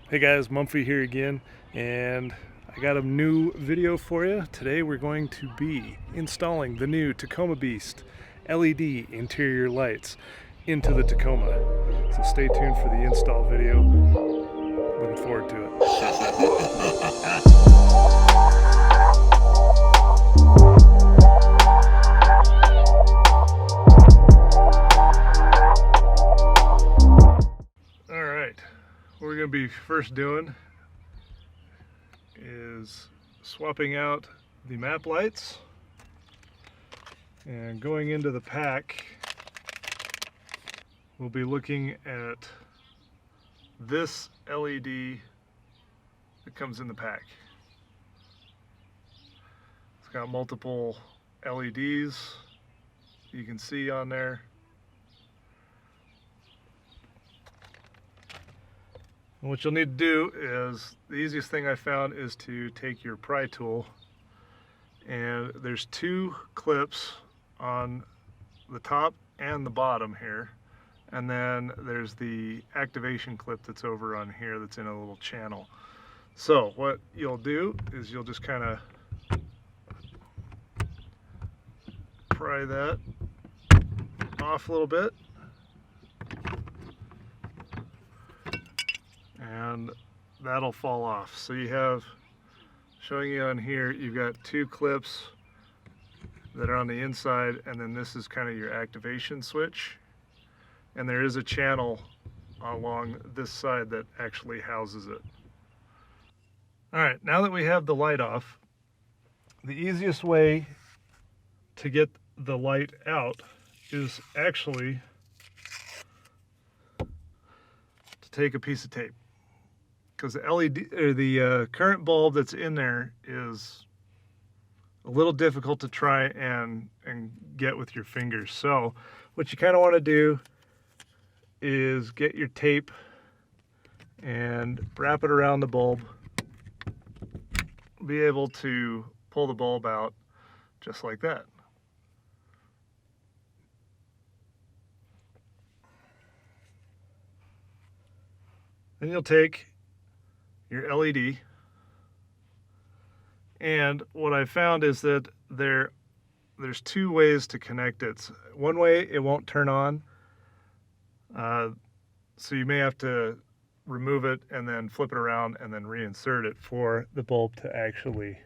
Hey guys, Mumphy here again, and I got a new video for you. Today we're going to be installing the new Tacoma Beast LED interior lights into the Tacoma. So stay tuned for the install video. Looking forward to it. What we're going to be first doing is swapping out the map lights, and going into the pack we'll be looking at this LED that comes in the pack. It's got multiple LEDs you can see on there. And what you'll need to do is, the easiest thing I found is to take your pry tool, and there's two clips on the top and the bottom here, and then there's the activation clip that's over on here that's in a little channel. So what you'll do is you'll just kind of pry that off a little bit, and that'll fall off. So you have, showing you on here, you've got two clips that are on the inside, and then this is kind of your activation switch, and there is a channel along this side that actually houses it. Alright, now that we have the light off, the easiest way to get the light out is actually to take a piece of tape, because the LED or the current bulb that's in there is a little difficult to try and get with your fingers. So what you kind of want to do is get your tape and wrap it around the bulb, be able to pull the bulb out just like that. Then you'll take your LED, and what I found is that there's two ways to connect it. One way it won't turn on, so you may have to remove it and then flip it around and then reinsert it for the bulb to actually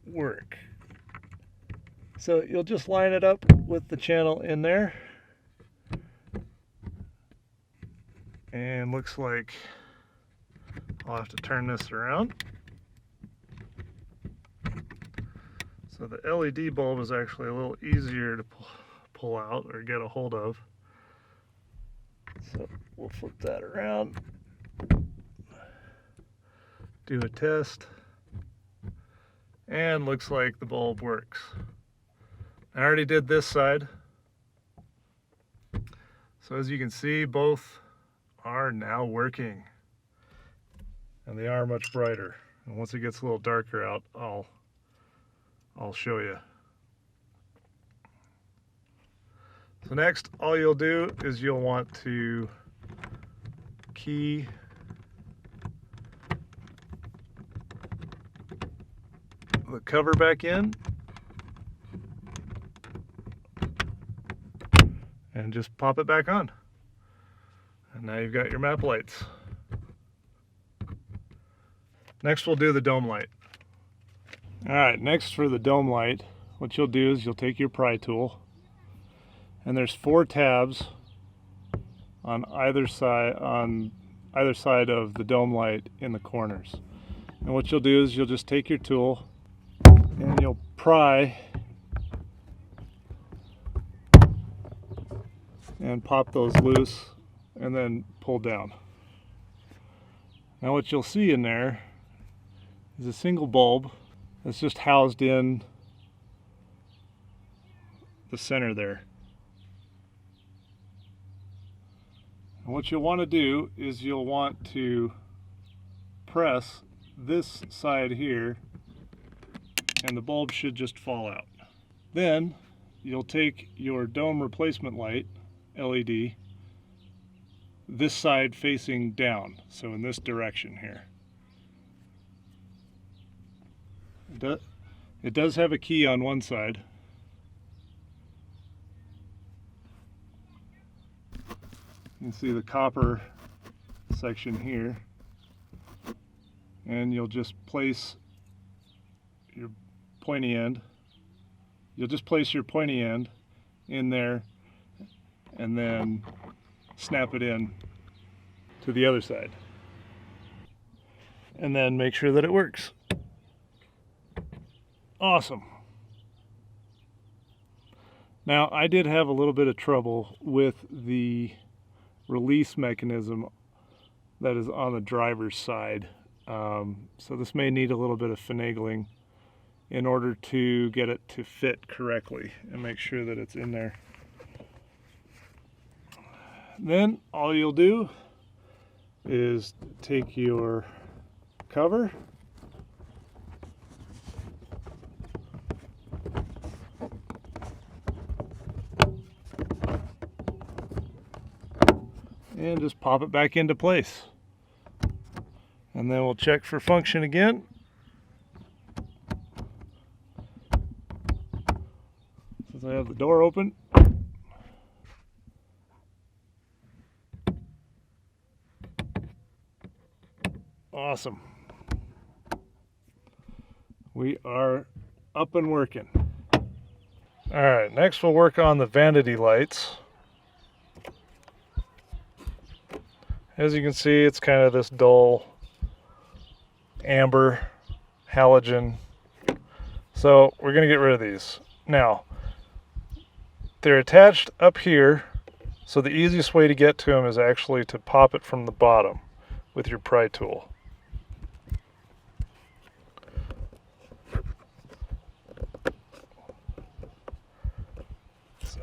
work. So you'll just line it up with the channel in there, and looks like I'll have to turn this around. So the LED bulb is actually a little easier to pull out or get a hold of. So we'll flip that around, do a test, and looks like the bulb works. I already did this side. So as you can see, both are now working, and they are much brighter. And once it gets a little darker out, I'll show you. So next, all you'll do is you'll want to key the cover back in, and just pop it back on. And now you've got your map lights. Next we'll do the dome light. Alright, next for the dome light, what you'll do is you'll take your pry tool, and there's 4 tabs on either side of the dome light in the corners. And what you'll do is you'll just take your tool and you'll pry and pop those loose, and then pull down. Now what you'll see in there is a single bulb that's just housed in the center there. And what you'll want to do is you'll want to press this side here, and the bulb should just fall out. Then you'll take your dome replacement light LED this side facing down, so in this direction here. It does have a key on one side. You can see the copper section here, and you'll just place your pointy end. You'll just place your pointy end in there and then snap it in to the other side. And then make sure that it works. Awesome. Now, I did have a little bit of trouble with the release mechanism that is on the driver's side. So this may need a little bit of finagling in order to get it to fit correctly and make sure that it's in there. Then all you'll do is take your cover and just pop it back into place. And then we'll check for function again. Since I have the door open. Awesome. We are up and working. All right, next we'll work on the vanity lights. As you can see, it's kind of this dull amber halogen. So we're going to get rid of these. Now, they're attached up here, so the easiest way to get to them is actually to pop it from the bottom with your pry tool.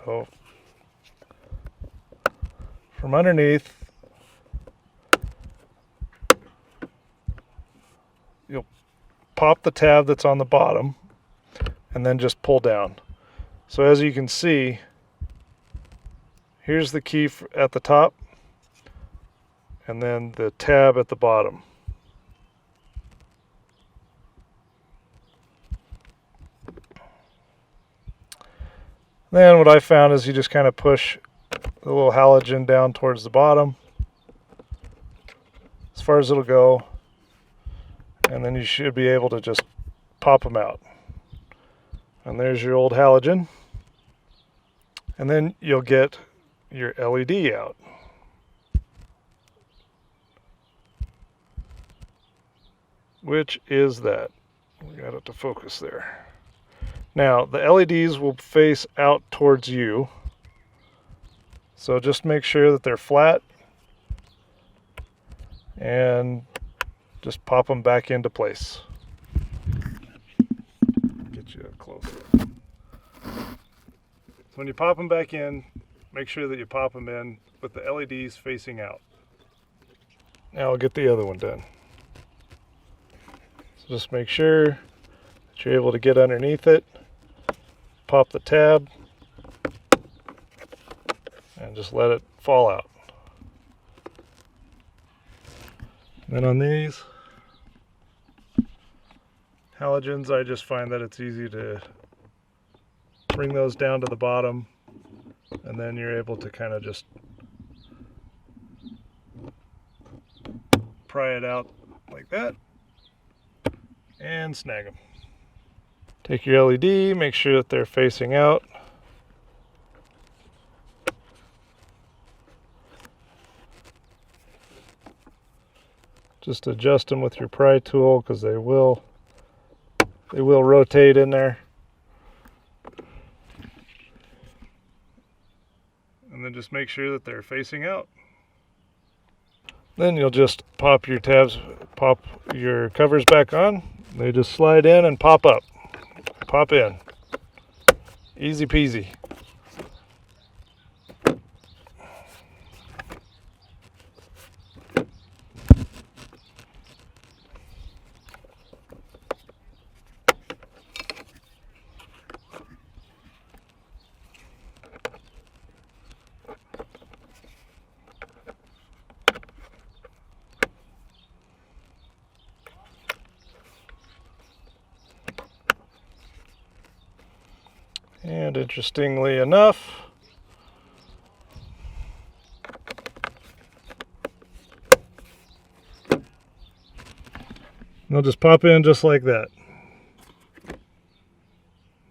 So from underneath, you'll pop the tab that's on the bottom and then just pull down. So as you can see, here's the key at the top and then the tab at the bottom. Then what I found is you just kind of push the little halogen down towards the bottom as far as it'll go, and then you should be able to just pop them out. And there's your old halogen, and then you'll get your LED out. Which is that. We got it to focus there. Now, the LEDs will face out towards you, so just make sure that they're flat and just pop them back into place. Get you up closer. So when you pop them back in, make sure that you pop them in with the LEDs facing out. Now I'll get the other one done. So just make sure that you're able to get underneath it. Pop the tab and just let it fall out. Then on these halogens, I just find that it's easy to bring those down to the bottom, and then you're able to kind of just pry it out like that and snag them. Take your LED, make sure that they're facing out. Just adjust them with your pry tool because they will rotate in there. And then just make sure that they're facing out. Then you'll just pop your covers back on. They just slide in and pop up. Pop in. Easy peasy. And interestingly enough, they'll just pop in just like that.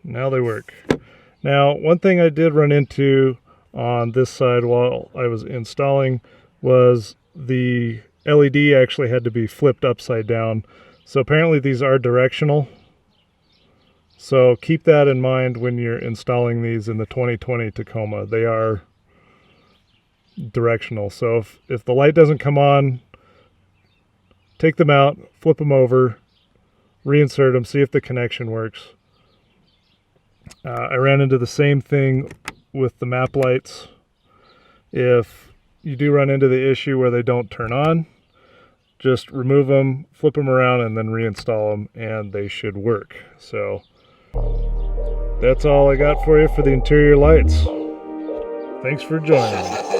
Now they work. Now, one thing I did run into on this side while I was installing was the LED actually had to be flipped upside down. So apparently these are directional. So keep that in mind when you're installing these in the 2020 Tacoma. They are directional. So if the light doesn't come on, take them out, flip them over, reinsert them, see if the connection works. I ran into the same thing with the map lights. If you do run into the issue where they don't turn on, just remove them, flip them around, and then reinstall them, and they should work. So that's all I got for you for the interior lights. Thanks for joining.